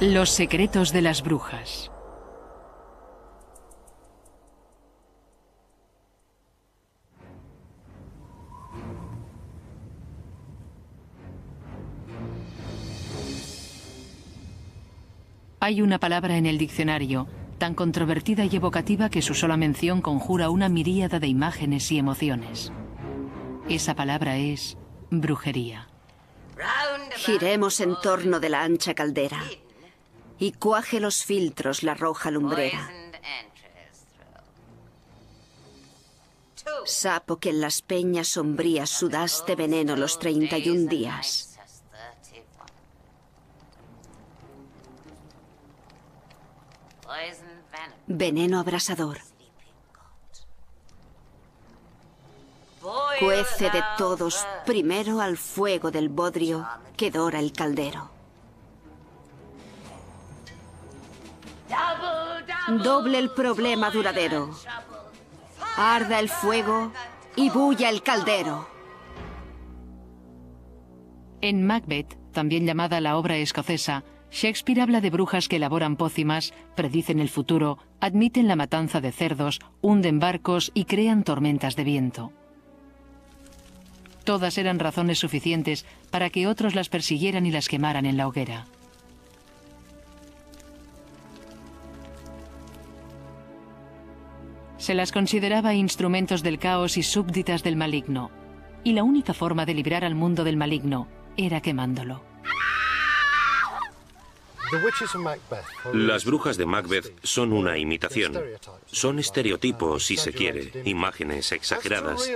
Los secretos de las brujas. Hay una palabra en el diccionario, tan controvertida y evocativa que su sola mención conjura una miríada de imágenes y emociones. Esa palabra es brujería. Giremos en torno de la ancha caldera y cuaje los filtros la roja lumbrera. Sapo que en las peñas sombrías sudaste veneno los 31 días. Veneno abrasador. Cuece de todos primero al fuego del bodrio que dora el caldero. Doble el problema duradero. Arda el fuego y bulla el caldero. En Macbeth, también llamada la obra escocesa, Shakespeare habla de brujas que elaboran pócimas, predicen el futuro, admiten la matanza de cerdos, hunden barcos y crean tormentas de viento. Todas eran razones suficientes para que otros las persiguieran y las quemaran en la hoguera. Se las consideraba instrumentos del caos y súbditas del maligno, y la única forma de librar al mundo del maligno era quemándolo. Las brujas de Macbeth son una imitación. Son estereotipos, si se quiere, imágenes exageradas.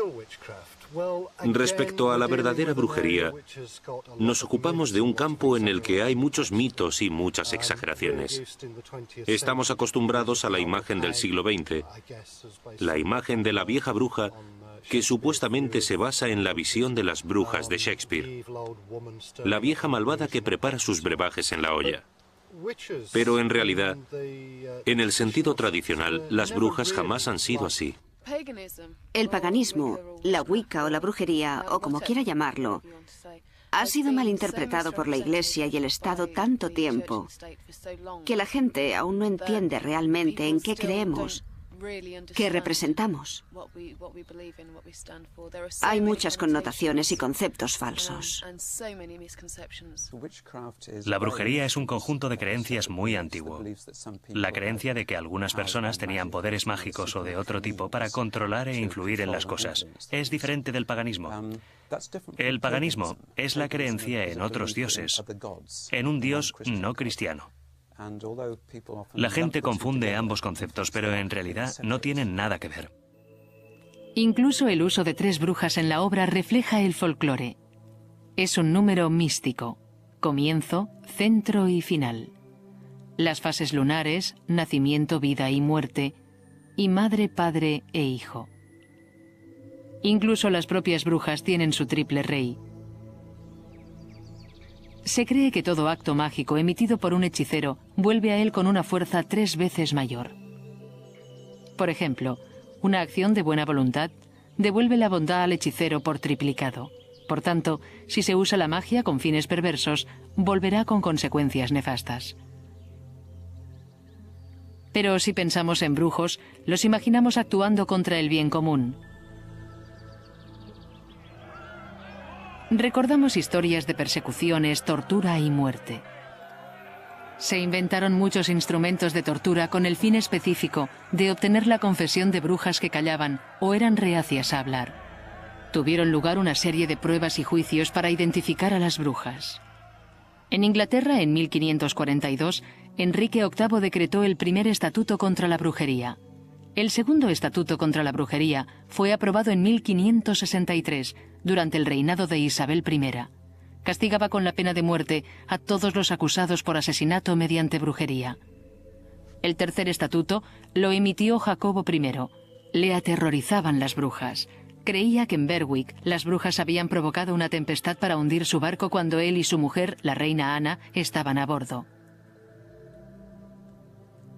Respecto a la verdadera brujería, nos ocupamos de un campo en el que hay muchos mitos y muchas exageraciones. Estamos acostumbrados a la imagen del siglo XX, la imagen de la vieja bruja que supuestamente se basa en la visión de las brujas de Shakespeare, la vieja malvada que prepara sus brebajes en la olla. Pero en realidad, en el sentido tradicional, las brujas jamás han sido así. El paganismo, la Wicca o la brujería, o como quiera llamarlo, ha sido malinterpretado por la Iglesia y el Estado tanto tiempo que la gente aún no entiende realmente en qué creemos, qué representamos. Hay muchas connotaciones y conceptos falsos. La brujería es un conjunto de creencias muy antiguo. La creencia de que algunas personas tenían poderes mágicos o de otro tipo para controlar e influir en las cosas es diferente del paganismo. El paganismo es la creencia en otros dioses, en un dios no cristiano. La gente confunde ambos conceptos, pero en realidad no tienen nada que ver. Incluso el uso de 3 brujas en la obra refleja el folclore. Es un número místico: comienzo, centro y final. Las fases lunares, nacimiento, vida y muerte, y madre, padre e hijo. Incluso las propias brujas tienen su triple rey. Se cree que todo acto mágico emitido por un hechicero vuelve a él con una fuerza 3 veces mayor. Por ejemplo, una acción de buena voluntad devuelve la bondad al hechicero por triplicado. Por tanto, si se usa la magia con fines perversos, volverá con consecuencias nefastas. Pero si pensamos en brujos, los imaginamos actuando contra el bien común. Recordamos historias de persecuciones, tortura y muerte. Se inventaron muchos instrumentos de tortura con el fin específico de obtener la confesión de brujas que callaban o eran reacias a hablar. Tuvieron lugar una serie de pruebas y juicios para identificar a las brujas. En Inglaterra, en 1542, Enrique VIII decretó el primer estatuto contra la brujería. El segundo estatuto contra la brujería fue aprobado en 1563, durante el reinado de Isabel I. Castigaba con la pena de muerte a todos los acusados por asesinato mediante brujería. El tercer estatuto lo emitió Jacobo I. Le aterrorizaban las brujas. Creía que en Berwick las brujas habían provocado una tempestad para hundir su barco cuando él y su mujer, la reina Ana, estaban a bordo.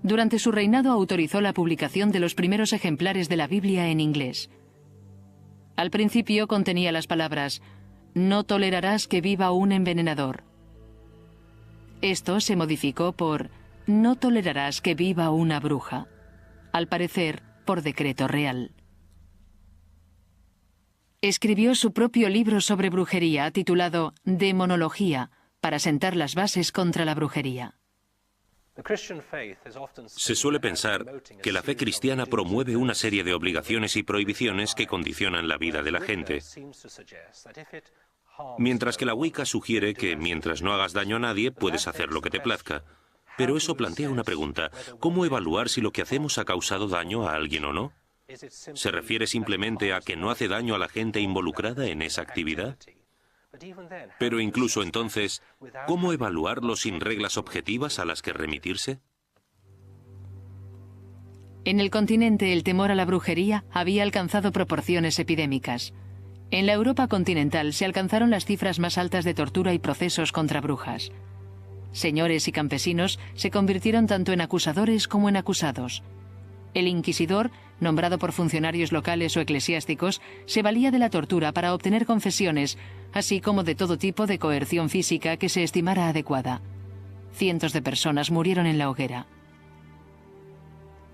Durante su reinado autorizó la publicación de los primeros ejemplares de la Biblia en inglés. Al principio contenía las palabras: «No tolerarás que viva un envenenador». Esto se modificó por "no tolerarás que viva una bruja", al parecer por decreto real. Escribió su propio libro sobre brujería titulado Demonología, para sentar las bases contra la brujería. Se suele pensar que la fe cristiana promueve una serie de obligaciones y prohibiciones que condicionan la vida de la gente, mientras que la Wicca sugiere que mientras no hagas daño a nadie puedes hacer lo que te plazca. Pero eso plantea una pregunta: ¿cómo evaluar si lo que hacemos ha causado daño a alguien o no? ¿Se refiere simplemente a que no hace daño a la gente involucrada en esa actividad? Pero incluso entonces, ¿cómo evaluarlo sin reglas objetivas a las que remitirse? En el continente, el temor a la brujería había alcanzado proporciones epidémicas. En la Europa continental se alcanzaron las cifras más altas de tortura y procesos contra brujas. Señores y campesinos se convirtieron tanto en acusadores como en acusados. El inquisidor, nombrado por funcionarios locales o eclesiásticos, se valía de la tortura para obtener confesiones, así como de todo tipo de coerción física que se estimara adecuada. Cientos de personas murieron en la hoguera.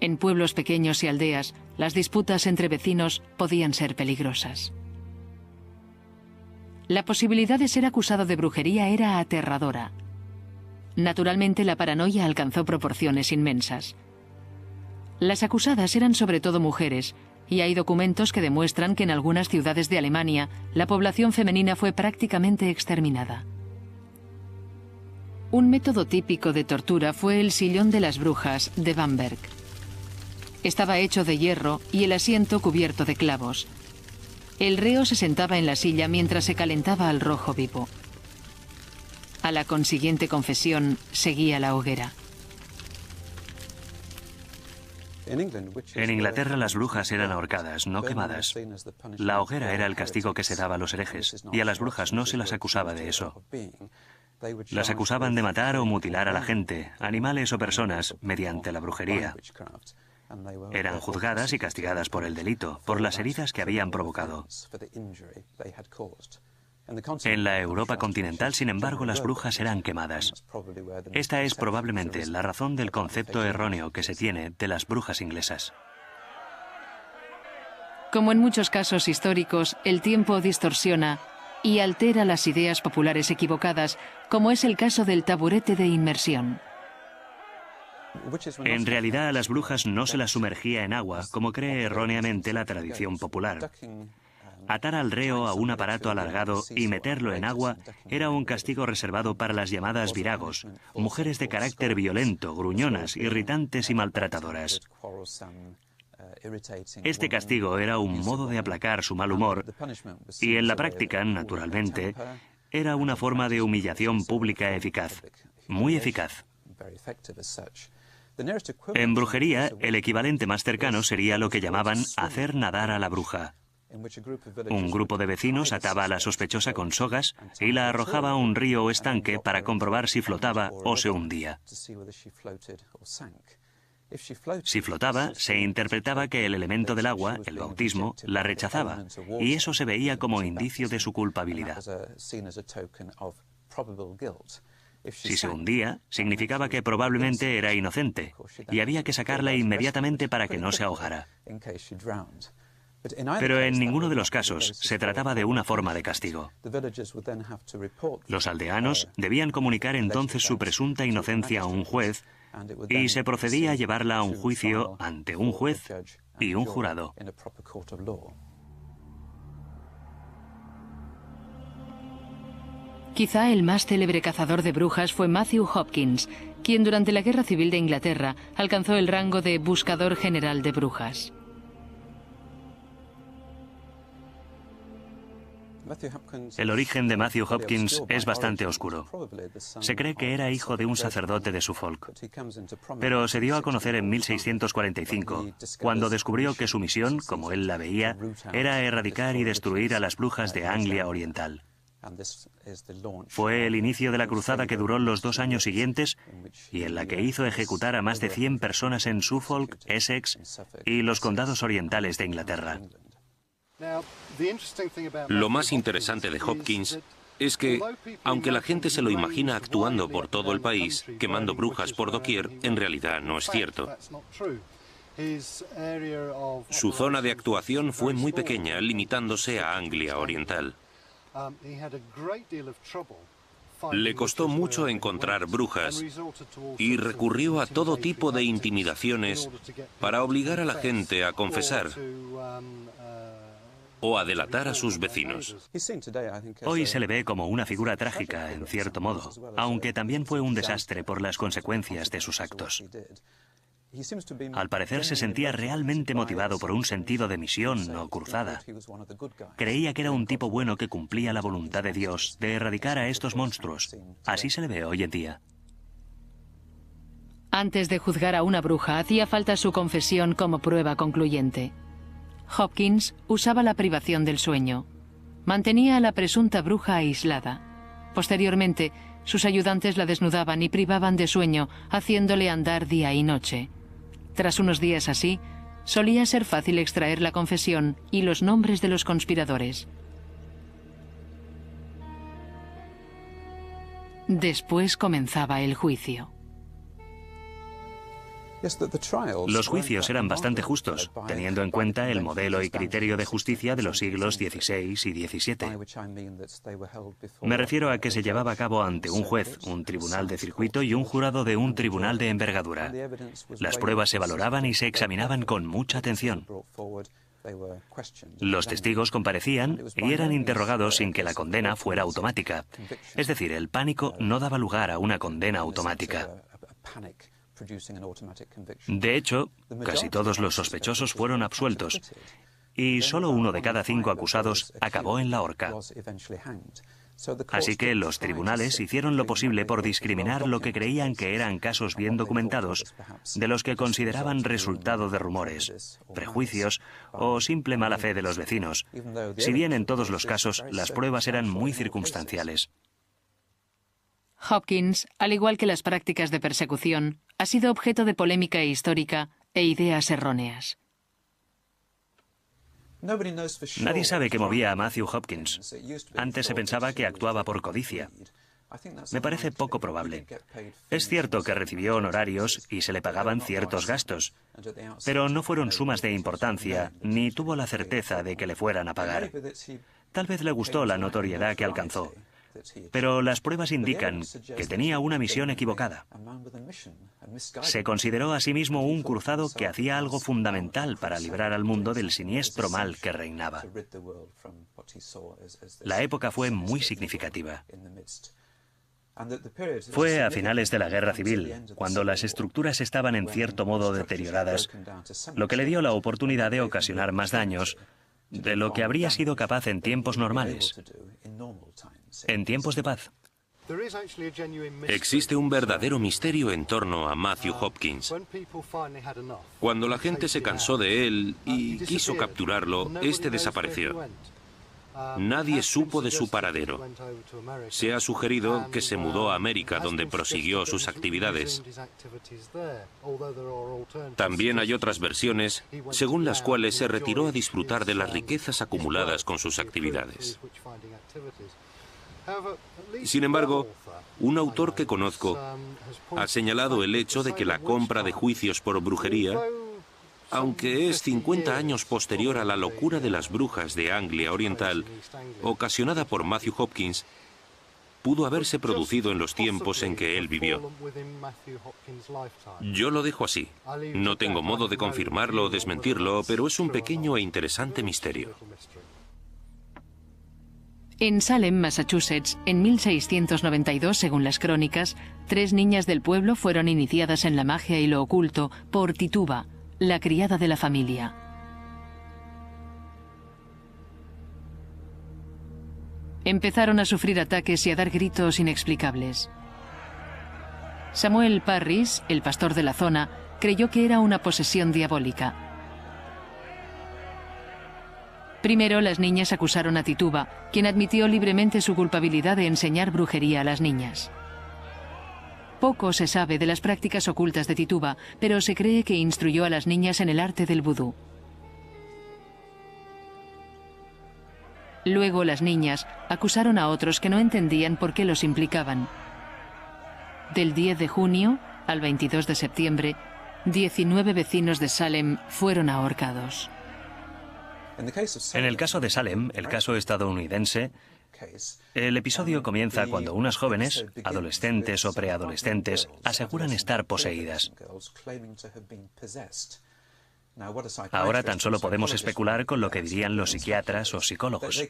En pueblos pequeños y aldeas, las disputas entre vecinos podían ser peligrosas. La posibilidad de ser acusado de brujería era aterradora. Naturalmente, la paranoia alcanzó proporciones inmensas. Las acusadas eran sobre todo mujeres, y hay documentos que demuestran que en algunas ciudades de Alemania la población femenina fue prácticamente exterminada. Un método típico de tortura fue el sillón de las brujas de Bamberg. Estaba hecho de hierro y el asiento cubierto de clavos. El reo se sentaba en la silla mientras se calentaba al rojo vivo. A la consiguiente confesión seguía la hoguera. En Inglaterra las brujas eran ahorcadas, no quemadas. La hoguera era el castigo que se daba a los herejes, y a las brujas no se las acusaba de eso. Las acusaban de matar o mutilar a la gente, animales o personas, mediante la brujería. Eran juzgadas y castigadas por el delito, por las heridas que habían provocado. En la Europa continental, sin embargo, las brujas eran quemadas. Esta es probablemente la razón del concepto erróneo que se tiene de las brujas inglesas. Como en muchos casos históricos, el tiempo distorsiona y altera las ideas populares equivocadas, como es el caso del taburete de inmersión. En realidad, a las brujas no se las sumergía en agua, como cree erróneamente la tradición popular. Atar al reo a un aparato alargado y meterlo en agua era un castigo reservado para las llamadas viragos, mujeres de carácter violento, gruñonas, irritantes y maltratadoras. Este castigo era un modo de aplacar su mal humor y en la práctica, naturalmente, era una forma de humillación pública eficaz, muy eficaz. En brujería, el equivalente más cercano sería lo que llamaban hacer nadar a la bruja. Un grupo de vecinos ataba a la sospechosa con sogas y la arrojaba a un río o estanque para comprobar si flotaba o se hundía. Si flotaba, se interpretaba que el elemento del agua, el bautismo, la rechazaba, y eso se veía como indicio de su culpabilidad. Si se hundía, significaba que probablemente era inocente, y había que sacarla inmediatamente para que no se ahogara. Pero en ninguno de los casos se trataba de una forma de castigo. Los aldeanos debían comunicar entonces su presunta inocencia a un juez y se procedía a llevarla a un juicio ante un juez y un jurado. Quizá el más célebre cazador de brujas fue Matthew Hopkins, quien durante la Guerra Civil de Inglaterra alcanzó el rango de buscador general de brujas. El origen de Matthew Hopkins es bastante oscuro. Se cree que era hijo de un sacerdote de Suffolk, pero se dio a conocer en 1645, cuando descubrió que su misión, como él la veía, era erradicar y destruir a las brujas de Anglia Oriental. Fue el inicio de la cruzada que duró los 2 años siguientes y en la que hizo ejecutar a más de 100 personas en Suffolk, Essex y los condados orientales de Inglaterra. Lo más interesante de Hopkins es que, aunque la gente se lo imagina actuando por todo el país, quemando brujas por doquier, en realidad no es cierto. Su zona de actuación fue muy pequeña, limitándose a Anglia Oriental. Le costó mucho encontrar brujas y recurrió a todo tipo de intimidaciones para obligar a la gente a confesar o a delatar a sus vecinos. Hoy se le ve como una figura trágica, en cierto modo, aunque también fue un desastre por las consecuencias de sus actos. Al parecer se sentía realmente motivado por un sentido de misión o cruzada. Creía que era un tipo bueno que cumplía la voluntad de Dios de erradicar a estos monstruos. Así se le ve hoy en día. Antes de juzgar a una bruja, hacía falta su confesión como prueba concluyente. Hopkins usaba la privación del sueño. Mantenía a la presunta bruja aislada. Posteriormente, sus ayudantes la desnudaban y privaban de sueño, haciéndole andar día y noche. Tras unos días así, solía ser fácil extraer la confesión y los nombres de los conspiradores. Después comenzaba el juicio. Los juicios eran bastante justos, teniendo en cuenta el modelo y criterio de justicia de los siglos XVI y XVII. Me refiero a que se llevaba a cabo ante un juez, un tribunal de circuito y un jurado de un tribunal de envergadura. Las pruebas se valoraban y se examinaban con mucha atención. Los testigos comparecían y eran interrogados sin que la condena fuera automática. Es decir, el pánico no daba lugar a una condena automática. De hecho, casi todos los sospechosos fueron absueltos y solo 1 de cada 5 acusados acabó en la horca. Así que los tribunales hicieron lo posible por discriminar lo que creían que eran casos bien documentados de los que consideraban resultado de rumores, prejuicios o simple mala fe de los vecinos, si bien en todos los casos las pruebas eran muy circunstanciales. Hopkins, al igual que las prácticas de persecución, ha sido objeto de polémica histórica e ideas erróneas. Nadie sabe qué movía a Matthew Hopkins. Antes se pensaba que actuaba por codicia. Me parece poco probable. Es cierto que recibió honorarios y se le pagaban ciertos gastos, pero no fueron sumas de importancia, ni tuvo la certeza de que le fueran a pagar. Tal vez le gustó la notoriedad que alcanzó, pero las pruebas indican que tenía una misión equivocada. Se consideró a sí mismo un cruzado que hacía algo fundamental para librar al mundo del siniestro mal que reinaba. La época fue muy significativa. Fue a finales de la Guerra Civil, cuando las estructuras estaban en cierto modo deterioradas, lo que le dio la oportunidad de ocasionar más daños de lo que habría sido capaz en tiempos normales, en tiempos de paz. Existe un verdadero misterio en torno a Matthew Hopkins. Cuando la gente se cansó de él y quiso capturarlo, este desapareció. Nadie supo de su paradero. Se ha sugerido que se mudó a América, donde prosiguió sus actividades. También hay otras versiones, según las cuales se retiró a disfrutar de las riquezas acumuladas con sus actividades. Sin embargo, un autor que conozco ha señalado el hecho de que la compra de juicios por brujería, aunque es 50 años posterior a la locura de las brujas de Anglia Oriental, ocasionada por Matthew Hopkins, pudo haberse producido en los tiempos en que él vivió. Yo lo dejo así. No tengo modo de confirmarlo o desmentirlo, pero es un pequeño e interesante misterio. En Salem, Massachusetts, en 1692, según las crónicas, 3 niñas del pueblo fueron iniciadas en la magia y lo oculto por Tituba, la criada de la familia. Empezaron a sufrir ataques y a dar gritos inexplicables. Samuel Parris, el pastor de la zona, creyó que era una posesión diabólica. Primero, las niñas acusaron a Tituba, quien admitió libremente su culpabilidad de enseñar brujería a las niñas. Poco se sabe de las prácticas ocultas de Tituba, pero se cree que instruyó a las niñas en el arte del vudú. Luego las niñas acusaron a otros que no entendían por qué los implicaban. Del 10 de junio al 22 de septiembre, 19 vecinos de Salem fueron ahorcados. En el caso de Salem, el caso estadounidense, el episodio comienza cuando unas jóvenes, adolescentes o preadolescentes, aseguran estar poseídas. Ahora tan solo podemos especular con lo que dirían los psiquiatras o psicólogos.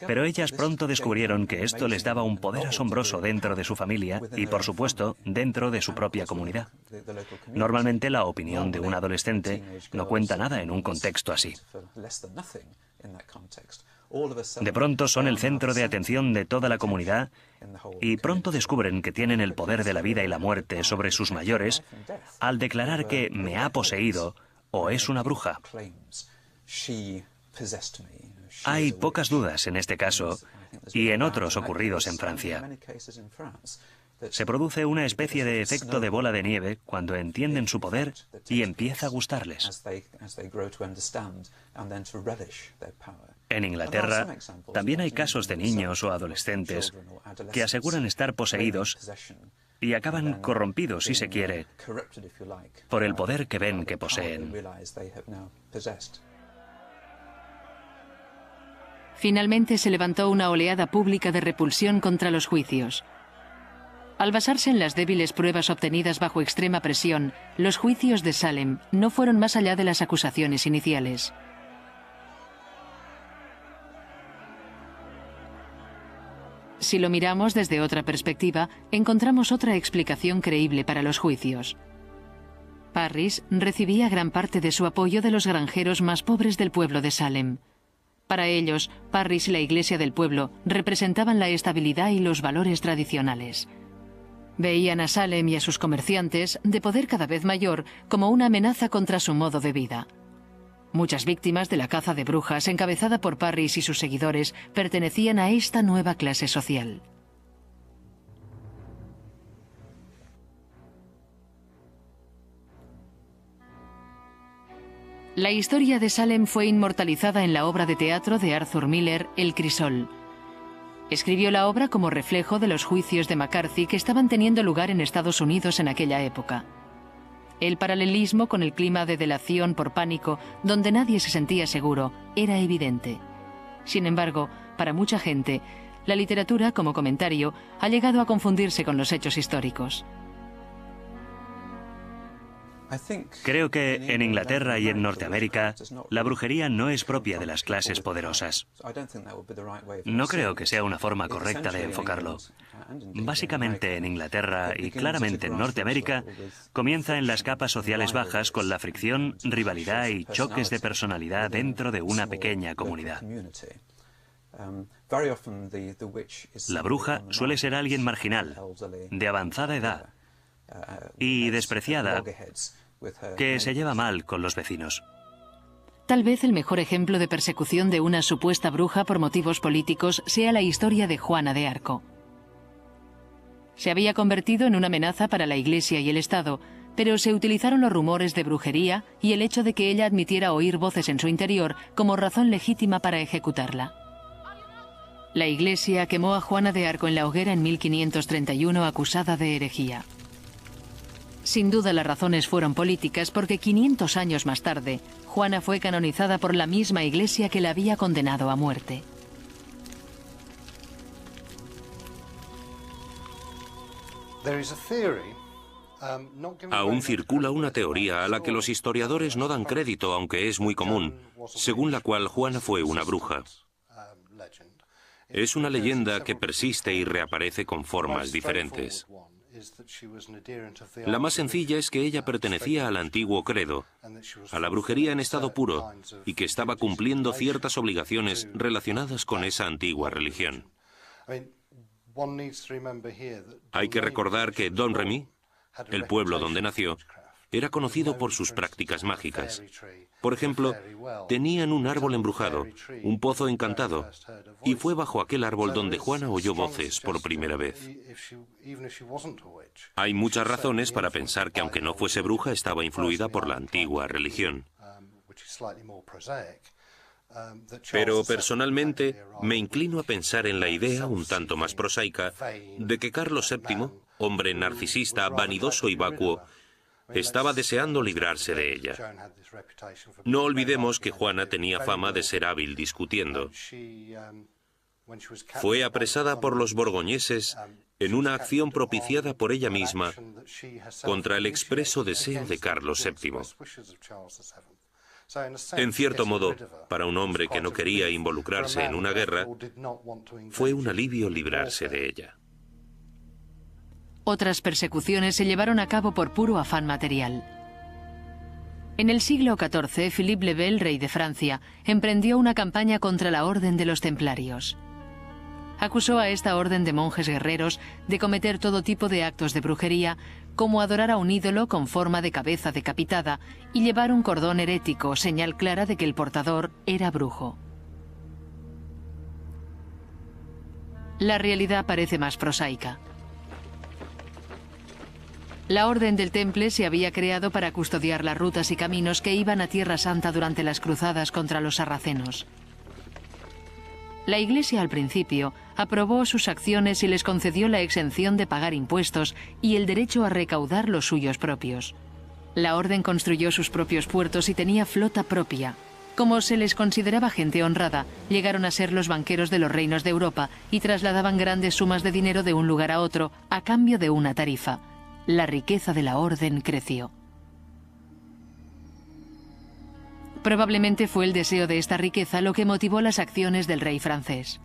Pero ellas pronto descubrieron que esto les daba un poder asombroso dentro de su familia y, por supuesto, dentro de su propia comunidad. Normalmente la opinión de un adolescente no cuenta nada en un contexto así. De pronto son el centro de atención de toda la comunidad y pronto descubren que tienen el poder de la vida y la muerte sobre sus mayores al declarar que me ha poseído o es una bruja. Hay pocas dudas en este caso y en otros ocurridos en Francia. Se produce una especie de efecto de bola de nieve cuando entienden su poder y empieza a gustarles. En Inglaterra, también hay casos de niños o adolescentes que aseguran estar poseídos y acaban corrompidos, si se quiere, por el poder que ven que poseen. Finalmente se levantó una oleada pública de repulsión contra los juicios. Al basarse en las débiles pruebas obtenidas bajo extrema presión, los juicios de Salem no fueron más allá de las acusaciones iniciales. Si lo miramos desde otra perspectiva, encontramos otra explicación creíble para los juicios. Parris recibía gran parte de su apoyo de los granjeros más pobres del pueblo de Salem. Para ellos, Parris y la iglesia del pueblo representaban la estabilidad y los valores tradicionales. Veían a Salem y a sus comerciantes, de poder cada vez mayor, como una amenaza contra su modo de vida. Muchas víctimas de la caza de brujas, encabezada por Parris y sus seguidores, pertenecían a esta nueva clase social. La historia de Salem fue inmortalizada en la obra de teatro de Arthur Miller, El Crisol. Escribió la obra como reflejo de los juicios de McCarthy que estaban teniendo lugar en Estados Unidos en aquella época. El paralelismo con el clima de delación por pánico, donde nadie se sentía seguro, era evidente. Sin embargo, para mucha gente, la literatura, como comentario, ha llegado a confundirse con los hechos históricos. Creo que en Inglaterra y en Norteamérica la brujería no es propia de las clases poderosas. No creo que sea una forma correcta de enfocarlo. Básicamente en Inglaterra y claramente en Norteamérica comienza en las capas sociales bajas con la fricción, rivalidad y choques de personalidad dentro de una pequeña comunidad. La bruja suele ser alguien marginal, de avanzada edad y despreciada, que se lleva mal con los vecinos. Tal vez el mejor ejemplo de persecución de una supuesta bruja por motivos políticos sea la historia de Juana de Arco. Se había convertido en una amenaza para la Iglesia y el Estado, pero se utilizaron los rumores de brujería y el hecho de que ella admitiera oír voces en su interior como razón legítima para ejecutarla. La Iglesia quemó a Juana de Arco en la hoguera en 1531 acusada de herejía. Sin duda las razones fueron políticas porque 500 años más tarde, Juana fue canonizada por la misma Iglesia que la había condenado a muerte. Aún circula una teoría a la que los historiadores no dan crédito, aunque es muy común, según la cual Juana fue una bruja. Es una leyenda que persiste y reaparece con formas diferentes. La más sencilla es que ella pertenecía al antiguo credo, a la brujería en estado puro, y que estaba cumpliendo ciertas obligaciones relacionadas con esa antigua religión. Hay que recordar que Domremy, el pueblo donde nació, era conocido por sus prácticas mágicas. Por ejemplo, tenían un árbol embrujado, un pozo encantado, y fue bajo aquel árbol donde Juana oyó voces por primera vez. Hay muchas razones para pensar que aunque no fuese bruja, estaba influida por la antigua religión. Pero personalmente me inclino a pensar en la idea, un tanto más prosaica, de que Carlos VII, hombre narcisista, vanidoso y vacuo, estaba deseando librarse de ella. No olvidemos que Juana tenía fama de ser hábil discutiendo. Fue apresada por los borgoñeses en una acción propiciada por ella misma contra el expreso deseo de Carlos VII. En cierto modo, para un hombre que no quería involucrarse en una guerra, fue un alivio librarse de ella. Otras persecuciones se llevaron a cabo por puro afán material. En el siglo XIV, Philippe le Bel, rey de Francia, emprendió una campaña contra la Orden de los Templarios. Acusó a esta orden de monjes guerreros de cometer todo tipo de actos de brujería, como adorar a un ídolo con forma de cabeza decapitada y llevar un cordón herético, señal clara de que el portador era brujo. La realidad parece más prosaica. La Orden del Temple se había creado para custodiar las rutas y caminos que iban a Tierra Santa durante las cruzadas contra los sarracenos. La Iglesia al principio aprobó sus acciones y les concedió la exención de pagar impuestos y el derecho a recaudar los suyos propios. La orden construyó sus propios puertos y tenía flota propia. Como se les consideraba gente honrada, llegaron a ser los banqueros de los reinos de Europa y trasladaban grandes sumas de dinero de un lugar a otro a cambio de una tarifa. La riqueza de la orden creció. Probablemente fue el deseo de esta riqueza lo que motivó las acciones del rey francés.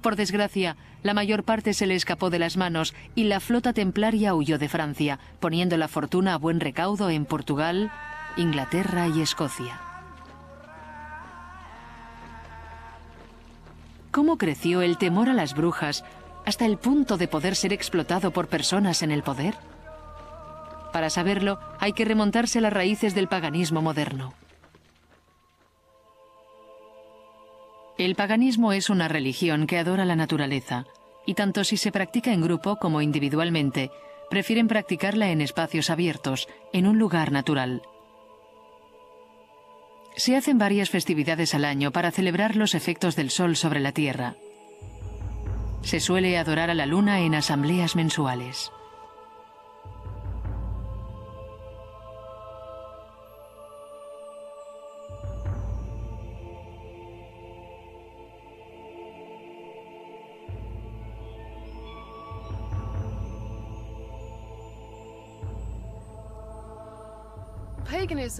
Por desgracia, la mayor parte se le escapó de las manos y la flota templaria huyó de Francia, poniendo la fortuna a buen recaudo en Portugal, Inglaterra y Escocia. ¿Cómo creció el temor a las brujas hasta el punto de poder ser explotado por personas en el poder? Para saberlo, hay que remontarse a las raíces del paganismo moderno. El paganismo es una religión que adora la naturaleza, y tanto si se practica en grupo como individualmente, prefieren practicarla en espacios abiertos, en un lugar natural. Se hacen varias festividades al año para celebrar los efectos del sol sobre la tierra. Se suele adorar a la luna en asambleas mensuales.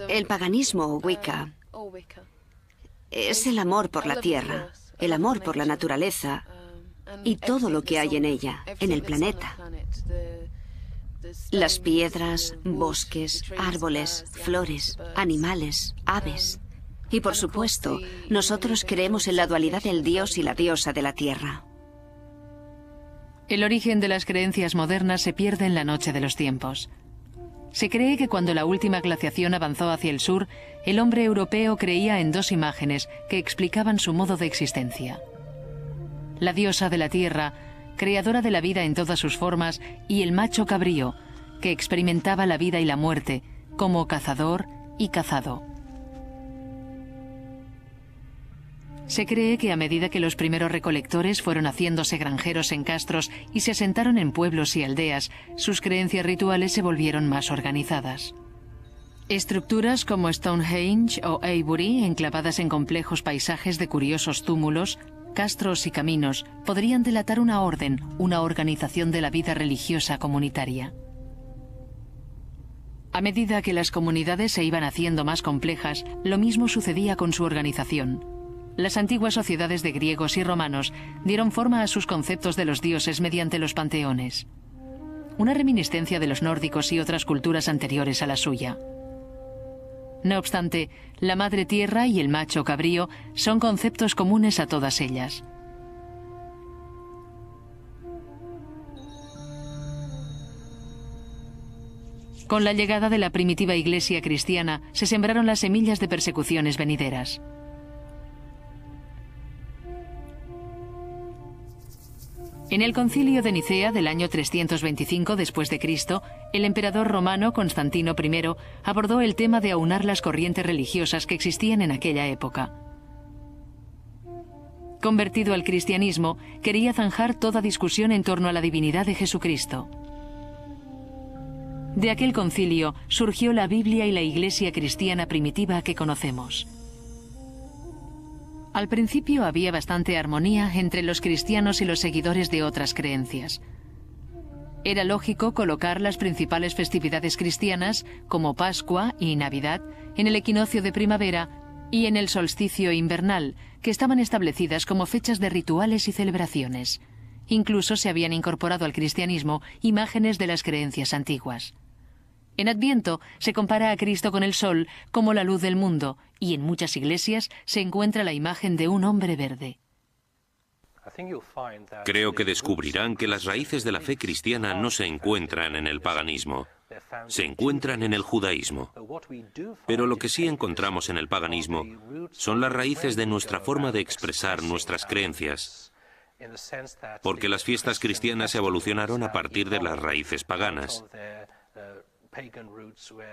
El paganismo o Wicca es el amor por la tierra, el amor por la naturaleza y todo lo que hay en ella, en el planeta. Las piedras, bosques, árboles, flores, animales, aves. Y por supuesto, nosotros creemos en la dualidad del dios y la diosa de la tierra. El origen de las creencias modernas se pierde en la noche de los tiempos. Se cree que cuando la última glaciación avanzó hacia el sur, el hombre europeo creía en dos imágenes que explicaban su modo de existencia. La diosa de la tierra, creadora de la vida en todas sus formas, y el macho cabrío, que experimentaba la vida y la muerte, como cazador y cazado. Se cree que a medida que los primeros recolectores fueron haciéndose granjeros en castros y se asentaron en pueblos y aldeas, sus creencias rituales se volvieron más organizadas. Estructuras como Stonehenge o Avebury, enclavadas en complejos paisajes de curiosos túmulos, castros y caminos, podrían delatar una orden, una organización de la vida religiosa comunitaria. A medida que las comunidades se iban haciendo más complejas, lo mismo sucedía con su organización. Las antiguas sociedades de griegos y romanos dieron forma a sus conceptos de los dioses mediante los panteones. Una reminiscencia de los nórdicos y otras culturas anteriores a la suya. No obstante, la madre tierra y el macho cabrío son conceptos comunes a todas ellas. Con la llegada de la primitiva iglesia cristiana, se sembraron las semillas de persecuciones venideras. En el concilio de Nicea del año 325 después de Cristo, el emperador romano Constantino I abordó el tema de aunar las corrientes religiosas que existían en aquella época. convertido al cristianismo, quería zanjar toda discusión en torno a la divinidad de Jesucristo. De aquel concilio surgió la Biblia y la Iglesia cristiana primitiva que conocemos. Al principio había bastante armonía entre los cristianos y los seguidores de otras creencias. Era lógico colocar las principales festividades cristianas, como Pascua y Navidad, en el equinoccio de primavera y en el solsticio invernal, que estaban establecidas como fechas de rituales y celebraciones. Incluso se habían incorporado al cristianismo imágenes de las creencias antiguas. En Adviento se compara a Cristo con el sol como la luz del mundo, y en muchas iglesias se encuentra la imagen de un hombre verde. Creo que descubrirán que las raíces de la fe cristiana no se encuentran en el paganismo, se encuentran en el judaísmo. Pero lo que sí encontramos en el paganismo son las raíces de nuestra forma de expresar nuestras creencias, porque las fiestas cristianas evolucionaron a partir de las raíces paganas.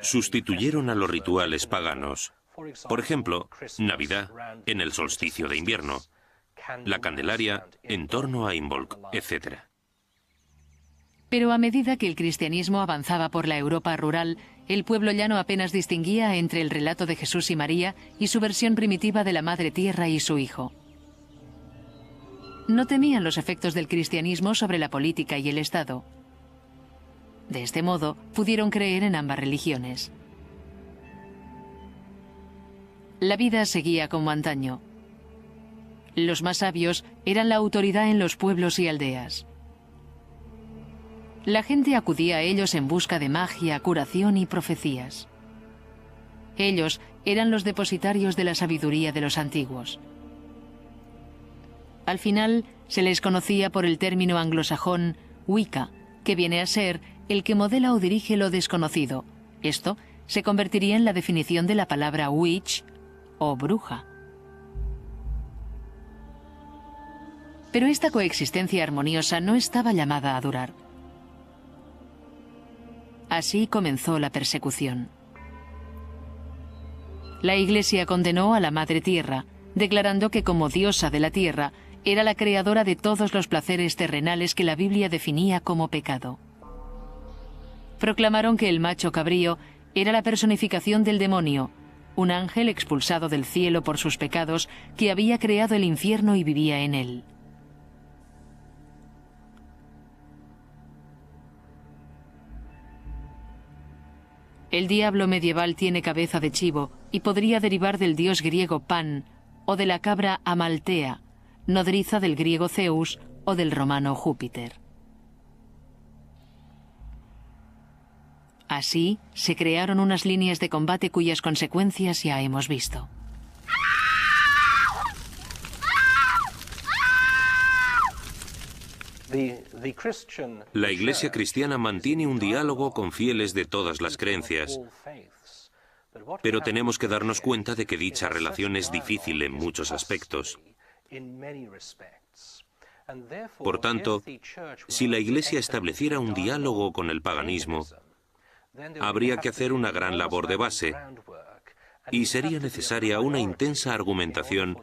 Sustituyeron a los rituales paganos. Por ejemplo, Navidad en el solsticio de invierno, la Candelaria en torno a Imbolc, etc. Pero a medida que el cristianismo avanzaba por la Europa rural, el pueblo llano apenas distinguía entre el relato de Jesús y María y su versión primitiva de la Madre Tierra y su Hijo. No temían los efectos del cristianismo sobre la política y el Estado. De este modo, pudieron creer en ambas religiones. La vida seguía como antaño. Los más sabios eran la autoridad en los pueblos y aldeas. La gente acudía a ellos en busca de magia, curación y profecías. Ellos eran los depositarios de la sabiduría de los antiguos. Al final, se les conocía por el término anglosajón Wicca, que viene a ser el que modela o dirige lo desconocido. Esto se convertiría en la definición de la palabra witch o bruja. Pero esta coexistencia armoniosa no estaba llamada a durar. Así comenzó la persecución. La Iglesia condenó a la Madre Tierra, declarando que como diosa de la tierra, era la creadora de todos los placeres terrenales que la Biblia definía como pecado. Proclamaron que el macho cabrío era la personificación del demonio, un ángel expulsado del cielo por sus pecados que había creado el infierno y vivía en él. El diablo medieval tiene cabeza de chivo y podría derivar del dios griego Pan o de la cabra Amaltea, nodriza del griego Zeus o del romano Júpiter. Así se crearon unas líneas de combate cuyas consecuencias ya hemos visto. La Iglesia cristiana mantiene un diálogo con fieles de todas las creencias, pero tenemos que darnos cuenta de que dicha relación es difícil en muchos aspectos. Por tanto, si la Iglesia estableciera un diálogo con el paganismo, habría que hacer una gran labor de base, y sería necesaria una intensa argumentación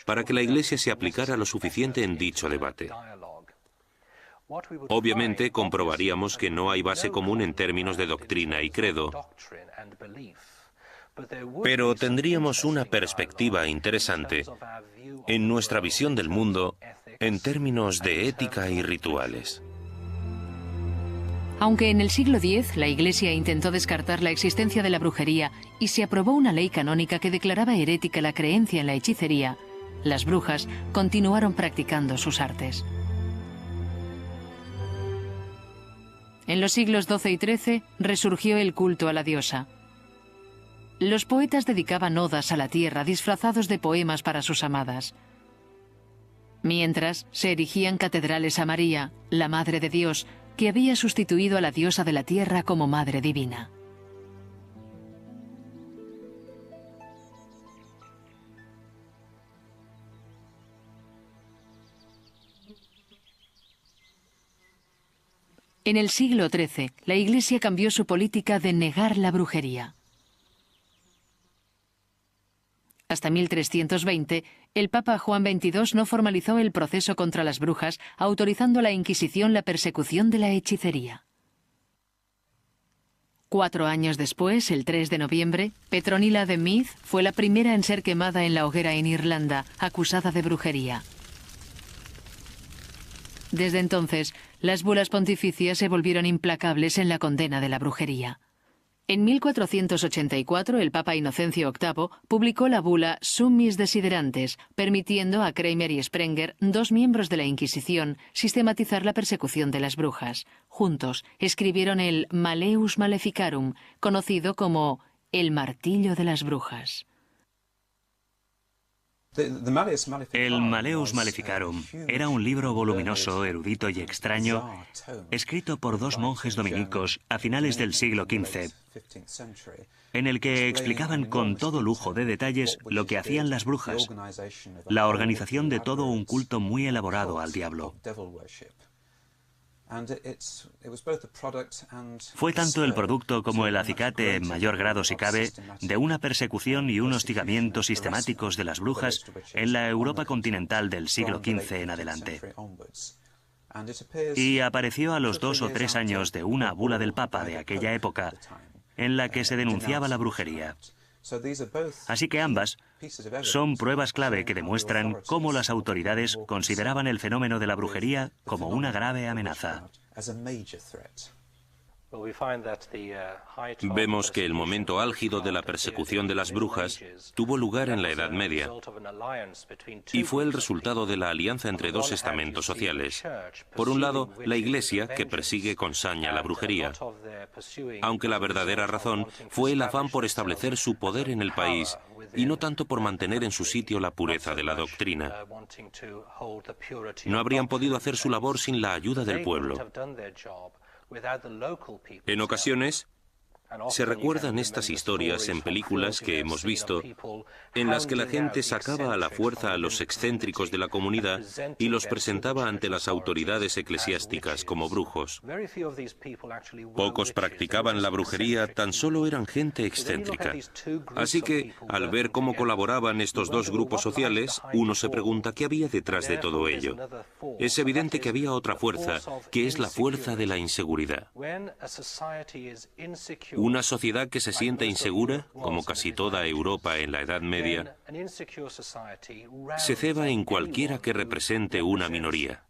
para que la Iglesia se aplicara lo suficiente en dicho debate. Obviamente comprobaríamos que no hay base común en términos de doctrina y credo, pero tendríamos una perspectiva interesante en nuestra visión del mundo en términos de ética y rituales. Aunque en el siglo X la Iglesia intentó descartar la existencia de la brujería y se aprobó una ley canónica que declaraba herética la creencia en la hechicería, las brujas continuaron practicando sus artes. En los siglos XII y XIII resurgió el culto a la diosa. Los poetas dedicaban odas a la tierra disfrazados de poemas para sus amadas. Mientras, se erigían catedrales a María, la Madre de Dios, que había sustituido a la diosa de la tierra como Madre Divina. En el siglo XIII, la Iglesia cambió su política de negar la brujería. Hasta 1320, el Papa Juan XXII no formalizó el proceso contra las brujas, autorizando a la Inquisición la persecución de la hechicería. 4 años después, el 3 de noviembre, Petronila de Meath fue la primera en ser quemada en la hoguera en Irlanda, acusada de brujería. Desde entonces, las bulas pontificias se volvieron implacables en la condena de la brujería. En 1484, el Papa Inocencio VIII publicó la bula Summis Desiderantes, permitiendo a Kramer y Sprenger, 2 miembros de la Inquisición, sistematizar la persecución de las brujas. Juntos escribieron el Malleus Maleficarum, conocido como el martillo de las brujas. El Malleus Maleficarum era un libro voluminoso, erudito y extraño, escrito por 2 monjes dominicos a finales del siglo XV, en el que explicaban con todo lujo de detalles lo que hacían las brujas, la organización de todo un culto muy elaborado al diablo. Fue tanto el producto como el acicate, en mayor grado si cabe, de una persecución y un hostigamiento sistemáticos de las brujas en la Europa continental del siglo XV en adelante. Y apareció a los 2 o 3 años de una bula del Papa de aquella época, en la que se denunciaba la brujería. Así que ambas son pruebas clave que demuestran cómo las autoridades consideraban el fenómeno de la brujería como una grave amenaza. Vemos que el momento álgido de la persecución de las brujas tuvo lugar en la Edad Media y fue el resultado de la alianza entre 2 estamentos sociales. Por un lado, la Iglesia, que persigue con saña la brujería, aunque la verdadera razón fue el afán por establecer su poder en el país y no tanto por mantener en su sitio la pureza de la doctrina. No habrían podido hacer su labor sin la ayuda del pueblo. En ocasiones, se recuerdan estas historias en películas que hemos visto, en las que la gente sacaba a la fuerza a los excéntricos de la comunidad y los presentaba ante las autoridades eclesiásticas como brujos. Pocos practicaban la brujería, tan solo eran gente excéntrica. Así que, al ver cómo colaboraban estos 2 grupos sociales, uno se pregunta qué había detrás de todo ello. Es evidente que había otra fuerza, que es la fuerza de la inseguridad. Una sociedad que se siente insegura, como casi toda Europa en la Edad Media, se ceba en cualquiera que represente una minoría.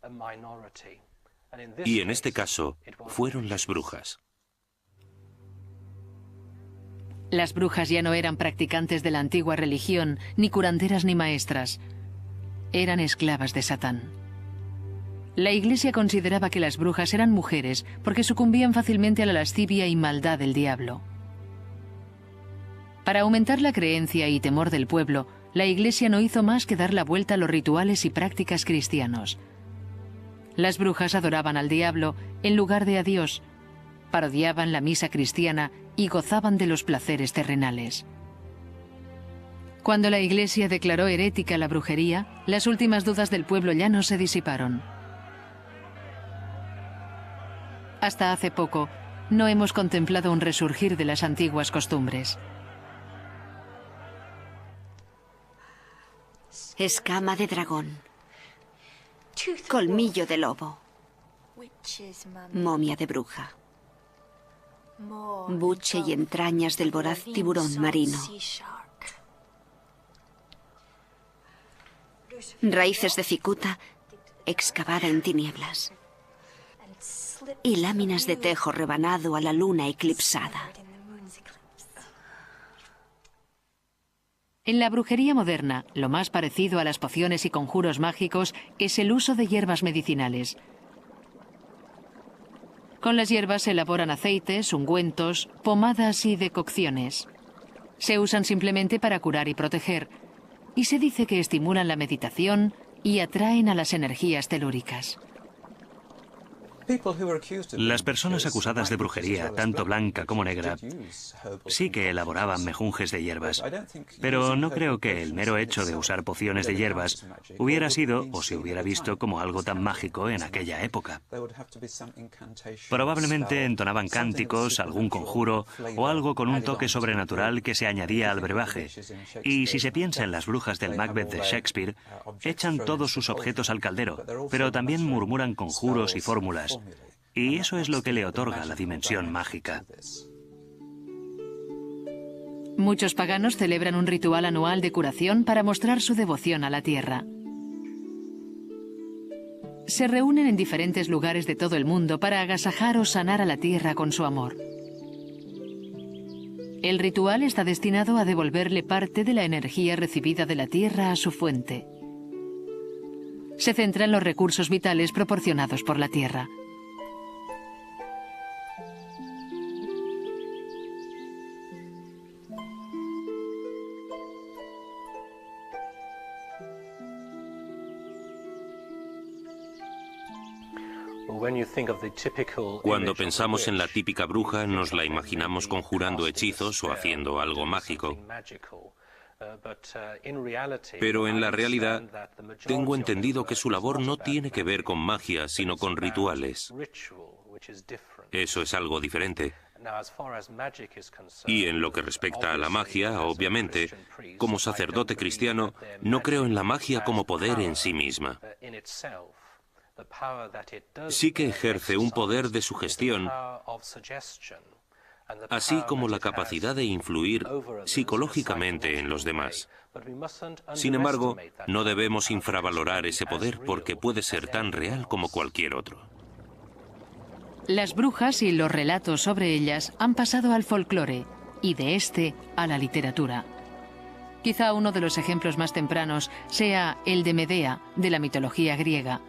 Y en este caso, fueron las brujas. Las brujas ya no eran practicantes de la antigua religión, ni curanderas ni maestras. Eran esclavas de Satán. La Iglesia consideraba que las brujas eran mujeres porque sucumbían fácilmente a la lascivia y maldad del diablo. Para aumentar la creencia y temor del pueblo, la Iglesia no hizo más que dar la vuelta a los rituales y prácticas cristianos. Las brujas adoraban al diablo en lugar de a Dios, parodiaban la misa cristiana y gozaban de los placeres terrenales. Cuando la Iglesia declaró herética la brujería, las últimas dudas del pueblo llano se disiparon. Hasta hace poco, no hemos contemplado un resurgir de las antiguas costumbres. Escama de dragón. Colmillo de lobo. Momia de bruja. Buche y entrañas del voraz tiburón marino. Raíces de cicuta excavada en tinieblas. Y láminas de tejo rebanado a la luna eclipsada. En la brujería moderna, lo más parecido a las pociones y conjuros mágicos es el uso de hierbas medicinales. Con las hierbas se elaboran aceites, ungüentos, pomadas y decocciones. Se usan simplemente para curar y proteger, y se dice que estimulan la meditación y atraen a las energías telúricas. Las personas acusadas de brujería, tanto blanca como negra, sí que elaboraban mejunjes de hierbas, pero no creo que el mero hecho de usar pociones de hierbas hubiera sido o se hubiera visto como algo tan mágico en aquella época. Probablemente entonaban cánticos, algún conjuro o algo con un toque sobrenatural que se añadía al brebaje. Y si se piensa en las brujas del Macbeth de Shakespeare, echan todos sus objetos al caldero, pero también murmuran conjuros y fórmulas. Y eso es lo que le otorga la dimensión mágica. Muchos paganos celebran un ritual anual de curación para mostrar su devoción a la tierra. Se reúnen en diferentes lugares de todo el mundo para agasajar o sanar a la tierra con su amor. El ritual está destinado a devolverle parte de la energía recibida de la tierra a su fuente. Se centra en los recursos vitales proporcionados por la tierra. Cuando pensamos en la típica bruja, nos la imaginamos conjurando hechizos o haciendo algo mágico. Pero en la realidad, tengo entendido que su labor no tiene que ver con magia, sino con rituales. Eso es algo diferente. Y en lo que respecta a la magia, obviamente, como sacerdote cristiano, no creo en la magia como poder en sí misma. Sí que ejerce un poder de sugestión, así como la capacidad de influir psicológicamente en los demás. Sin embargo, no debemos infravalorar ese poder porque puede ser tan real como cualquier otro. Las brujas y los relatos sobre ellas han pasado al folclore y de este a la literatura. Quizá uno de los ejemplos más tempranos sea el de Medea, de la mitología griega.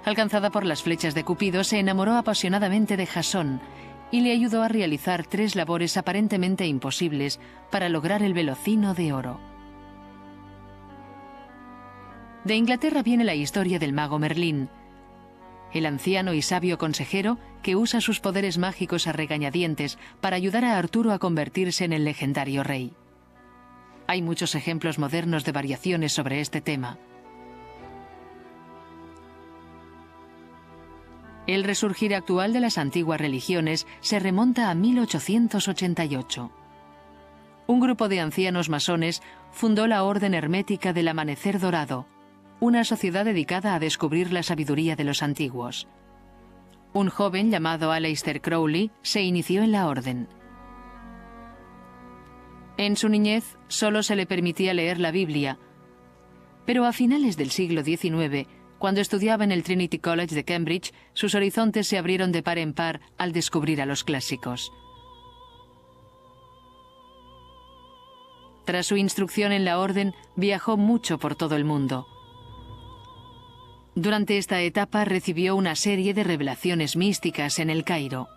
Alcanzada por las flechas de Cupido, se enamoró apasionadamente de Jasón y le ayudó a realizar 3 labores aparentemente imposibles para lograr el velocino de oro. De Inglaterra viene la historia del mago Merlín, el anciano y sabio consejero que usa sus poderes mágicos a regañadientes para ayudar a Arturo a convertirse en el legendario rey. Hay muchos ejemplos modernos de variaciones sobre este tema. El resurgir actual de las antiguas religiones se remonta a 1888. Un grupo de ancianos masones fundó la Orden Hermética del Amanecer Dorado, una sociedad dedicada a descubrir la sabiduría de los antiguos. Un joven llamado Aleister Crowley se inició en la orden. En su niñez solo se le permitía leer la Biblia, pero a finales del siglo XIX, cuando estudiaba en el Trinity College de Cambridge, sus horizontes se abrieron de par en par al descubrir a los clásicos. Tras su instrucción en la orden, viajó mucho por todo el mundo. Durante esta etapa recibió una serie de revelaciones místicas en el Cairo.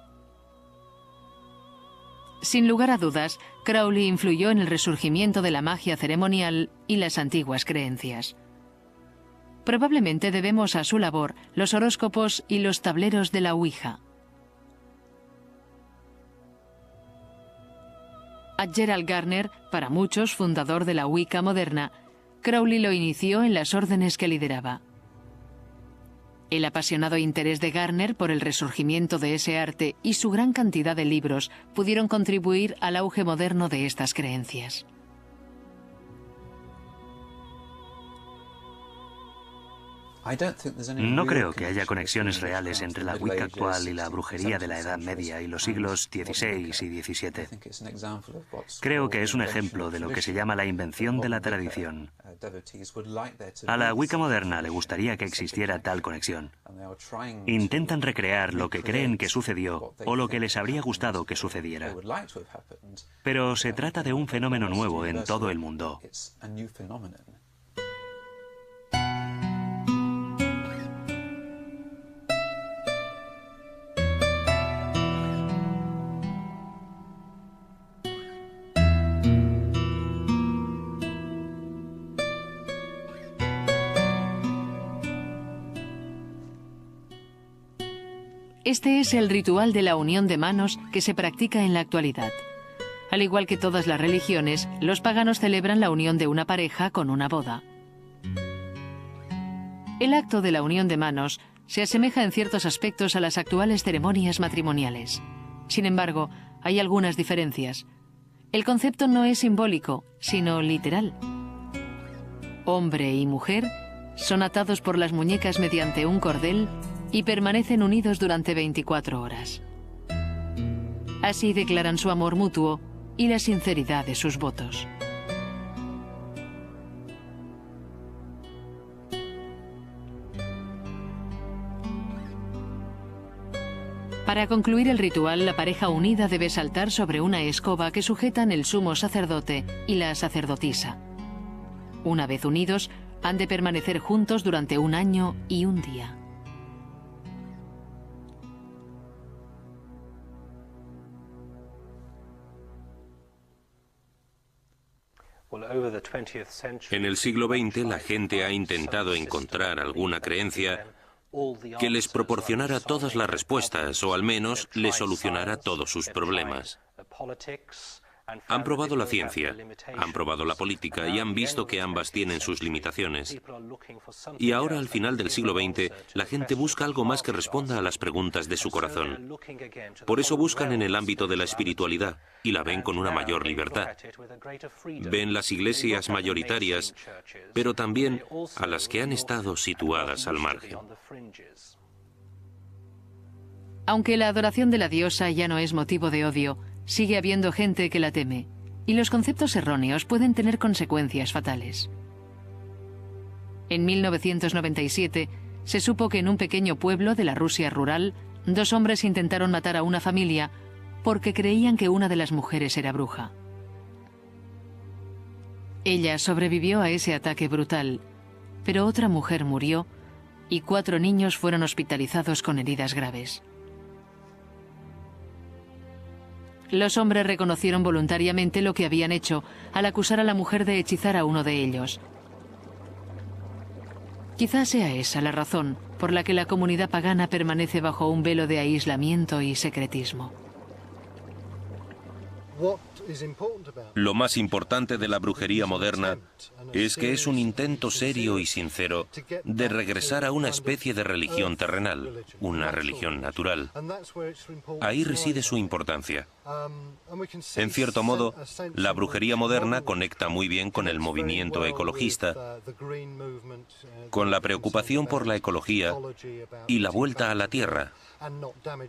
Sin lugar a dudas, Crowley influyó en el resurgimiento de la magia ceremonial y las antiguas creencias. Probablemente debemos a su labor los horóscopos y los tableros de la Ouija. A Gerald Gardner, para muchos fundador de la Wicca moderna, Crowley lo inició en las órdenes que lideraba. El apasionado interés de Gardner por el resurgimiento de ese arte y su gran cantidad de libros pudieron contribuir al auge moderno de estas creencias. No creo que haya conexiones reales entre la Wicca actual y la brujería de la Edad Media y los siglos XVI y XVII. Creo que es un ejemplo de lo que se llama la invención de la tradición. A la Wicca moderna le gustaría que existiera tal conexión. Intentan recrear lo que creen que sucedió o lo que les habría gustado que sucediera. Pero se trata de un fenómeno nuevo en todo el mundo. Este es el ritual de la unión de manos que se practica en la actualidad. Al igual que todas las religiones, los paganos celebran la unión de una pareja con una boda. El acto de la unión de manos se asemeja en ciertos aspectos a las actuales ceremonias matrimoniales. Sin embargo, hay algunas diferencias. El concepto no es simbólico, sino literal. Hombre y mujer son atados por las muñecas mediante un cordel y permanecen unidos durante 24 horas. Así declaran su amor mutuo y la sinceridad de sus votos. Para concluir el ritual, la pareja unida debe saltar sobre una escoba que sujetan el sumo sacerdote y la sacerdotisa. Una vez unidos, han de permanecer juntos durante 1 año y 1 día. En el siglo XX la gente ha intentado encontrar alguna creencia que les proporcionara todas las respuestas o al menos les solucionara todos sus problemas. Han probado la ciencia, han probado la política y han visto que ambas tienen sus limitaciones. Y ahora, al final del siglo XX, la gente busca algo más que responda a las preguntas de su corazón. Por eso buscan en el ámbito de la espiritualidad y la ven con una mayor libertad. Ven las iglesias mayoritarias, pero también a las que han estado situadas al margen. Aunque la adoración de la diosa ya no es motivo de odio, sigue habiendo gente que la teme, y los conceptos erróneos pueden tener consecuencias fatales. En 1997 se supo que en un pequeño pueblo de la Rusia rural, 2 hombres intentaron matar a una familia porque creían que una de las mujeres era bruja. Ella sobrevivió a ese ataque brutal, pero otra mujer murió y 4 niños fueron hospitalizados con heridas graves. Los hombres reconocieron voluntariamente lo que habían hecho al acusar a la mujer de hechizar a uno de ellos. Quizás sea esa la razón por la que la comunidad pagana permanece bajo un velo de aislamiento y secretismo. Lo más importante de la brujería moderna es que es un intento serio y sincero de regresar a una especie de religión terrenal, una religión natural. Ahí reside su importancia. En cierto modo, la brujería moderna conecta muy bien con el movimiento ecologista, con la preocupación por la ecología y la vuelta a la tierra.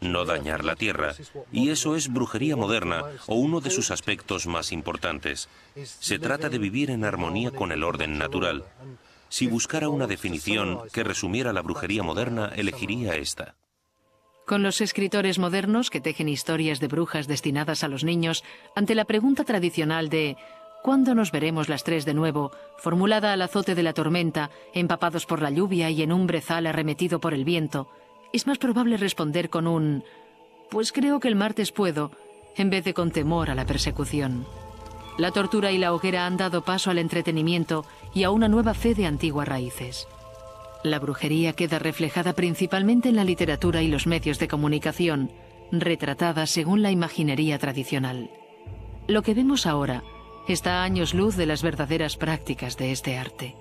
No dañar la tierra, y eso es brujería moderna o uno de sus aspectos más importantes. Se trata de vivir en armonía con el orden natural. Si buscara una definición que resumiera la brujería moderna, elegiría esta. Con los escritores modernos que tejen historias de brujas destinadas a los niños, ante la pregunta tradicional de ¿cuándo nos veremos las 3 de nuevo?, formulada al azote de la tormenta, empapados por la lluvia y en un brezal arremetido por el viento, es más probable responder con un «pues creo que el martes puedo», en vez de con temor a la persecución. La tortura y la hoguera han dado paso al entretenimiento y a una nueva fe de antiguas raíces. La brujería queda reflejada principalmente en la literatura y los medios de comunicación, retratada según la imaginería tradicional. Lo que vemos ahora está a años luz de las verdaderas prácticas de este arte.